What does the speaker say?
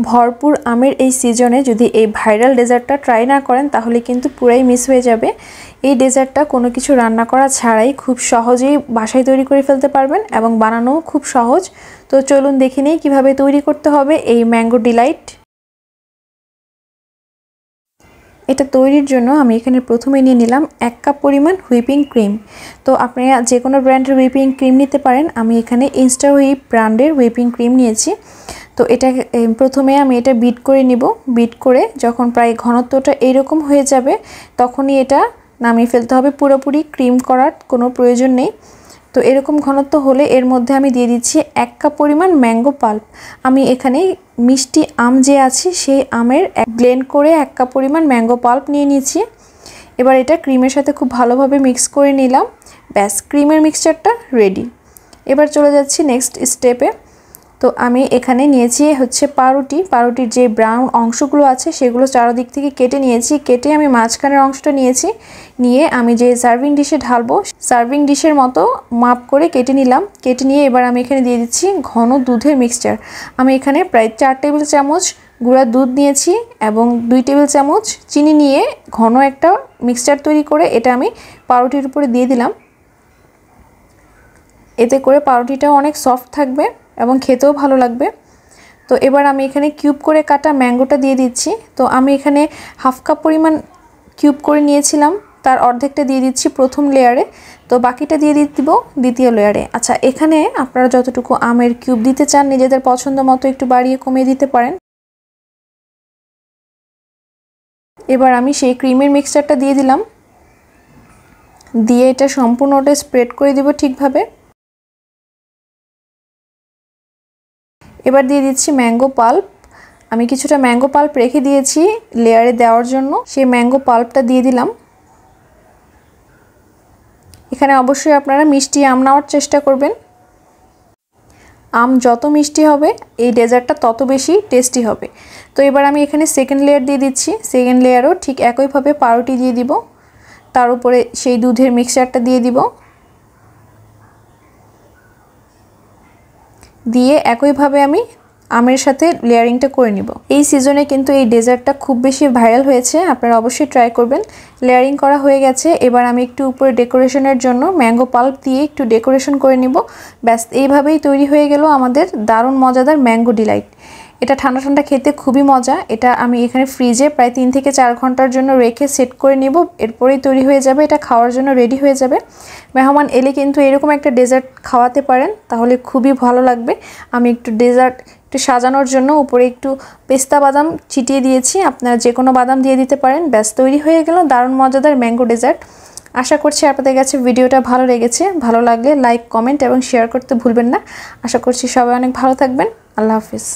ভরপুর আমের এই সিজনে যদি এই ভাইরাল ডেজার্টটা ট্রাই না করেন তাহলে কিন্তু পুরাই মিস হয়ে যাবে। এই ডেজার্টটা কোনো কিছু রান্না করা ছাড়াই খুব সহজেই বাসায় তৈরি করে ফেলতে পারবেন এবং বানানোও খুব সহজ। তো চলুন দেখে নিই কীভাবে তৈরি করতে হবে এই ম্যাঙ্গো ডিলাইট। এটা তৈরির জন্য আমি এখানে প্রথমে নিয়ে নিলাম 1 কাপ পরিমাণ হুইপিং ক্রিম। তো আপনারা যে কোনো ব্র্যান্ডের হুইপিং ক্রিম নিতে পারেন। আমি এখানে ইনস্টা হুইপ ব্র্যান্ডের হুইপিং ক্রিম নিয়েছি। তো এটা প্রথমে আমি এটা বিট করে নিব। বিট করে যখন প্রায় ঘনত্বটা এরকম হয়ে যাবে তখনই এটা নামিয়ে ফেলতে হবে। পুরোপুরি ক্রিম করার কোনো প্রয়োজন নেই। তো এরকম ঘনত্ব হলে এর মধ্যে আমি দিয়ে দিচ্ছি 1 কাপ পরিমাণ ম্যাঙ্গো পাল্প। আমি এখানে মিষ্টি আম যে আছে সেই আমের ব্লেন্ড করে 1 কাপ পরিমাণ ম্যাঙ্গো পাল্প নিয়ে নিয়েছি। এবার এটা ক্রিমের সাথে খুব ভালোভাবে মিক্স করে নিলাম। ব্যাস, ক্রিমের মিক্সচারটা রেডি। এবার চলে যাচ্ছি নেক্সট স্টেপে। তো আমি এখানে নিয়েছি হচ্ছে পাউরুটির যে ব্রাউন অংশগুলো আছে সেগুলো চারদিক থেকে কেটে নিয়েছি। কেটে আমি মাঝখানের অংশটা নিয়েছি। নিয়ে আমি যে সার্ভিং ডিশে ঢালবো সার্ভিং ডিশের মতো মাপ করে কেটে নিলাম। কেটে নিয়ে এবার আমি এখানে দিয়ে দিচ্ছি ঘন দুধের মিক্সচার। আমি এখানে প্রায় 4 টেবিল চামচ গুঁড়া দুধ নিয়েছি এবং 2 টেবিল চামচ চিনি নিয়ে ঘন একটা মিক্সচার তৈরি করে এটা আমি পাউরুটির উপরে দিয়ে দিলাম। এতে করে পাউরুটিটাও অনেক সফট থাকবে এবং খেতেও ভালো লাগবে। তো এবার আমি এখানে কিউব করে কাটা ম্যাঙ্গোটা দিয়ে দিচ্ছি। তো আমি এখানে হাফ কাপ পরিমাণ কিউব করে নিয়েছিলাম, তার অর্ধেকটা দিয়ে দিচ্ছি প্রথম লেয়ারে। তো বাকিটা দিয়ে দিব দ্বিতীয় লেয়ারে। আচ্ছা, এখানে আপনারা যতটুকু আমের কিউব দিতে চান নিজেদের পছন্দ মতো একটু বাড়িয়ে কমিয়ে দিতে পারেন। এবার আমি সেই ক্রিমের মিক্সচারটা দিয়ে দিলাম। দিয়ে এটা সম্পূর্ণটা স্প্রেড করে দিব ঠিকভাবে। এবার দিয়ে দিচ্ছি ম্যাঙ্গো পাল্প। আমি কিছুটা ম্যাঙ্গো পাল্প রেখে দিয়েছি লেয়ারে দেওয়ার জন্য, সেই ম্যাঙ্গো পাল্পটা দিয়ে দিলাম। এখানে অবশ্যই আপনারা মিষ্টি আম নেওয়ার চেষ্টা করবেন। আম যত মিষ্টি হবে এই ডেজার্টটা তত বেশি টেস্টি হবে। তো এবার আমি এখানে সেকেন্ড লেয়ার দিয়ে দিচ্ছি। সেকেন্ড লেয়ারও ঠিক একইভাবে পাউরুটি দিয়ে দিব, তার উপরে সেই দুধের মিক্সচারটা দিয়ে দিব। দিয়ে একইভাবে আমি আমের সাথে লেয়ারিংটা করে নিব। এই সিজনে কিন্তু এই ডেজার্টটা খুব বেশি ভাইরাল হয়েছে, আপনারা অবশ্যই ট্রাই করবেন। লেয়ারিং করা হয়ে গেছে। এবার আমি একটু উপরে ডেকোরেশনের জন্য ম্যাঙ্গো পাল্প দিয়ে একটু ডেকোরেশন করে নিব। ব্যাস, এইভাবেই তৈরি হয়ে গেল আমাদের দারুণ মজাদার ম্যাঙ্গো ডিলাইট। এটা ঠান্ডা ঠান্ডা খেতে খুবই মজা। এটা আমি এখানে ফ্রিজে প্রায় 3 থেকে 4 ঘন্টার জন্য রেখে সেট করে নিব। এরপরেই তৈরি হয়ে যাবে, এটা খাওয়ার জন্য রেডি হয়ে যাবে। মেহমান এলে কিন্তু এরকম একটা ডেজার্ট খাওয়াতে পারেন, তাহলে খুবই ভালো লাগবে। আমি একটু ডেজার্ট একটু সাজানোর জন্য উপরে একটু পেস্তা বাদাম ছিটিয়ে দিয়েছি, আপনারা যে কোনো বাদাম দিয়ে দিতে পারেন। ব্যাস, তৈরি হয়ে গেল দারুণ মজাদার ম্যাঙ্গো ডেজার্ট। আশা করছি আপনাদের কাছে ভিডিওটা ভালো লেগেছে। ভালো লাগলে লাইক, কমেন্ট এবং শেয়ার করতে ভুলবেন না। আশা করছি সবাই অনেক ভালো থাকবেন। আল্লাহ হাফিজ।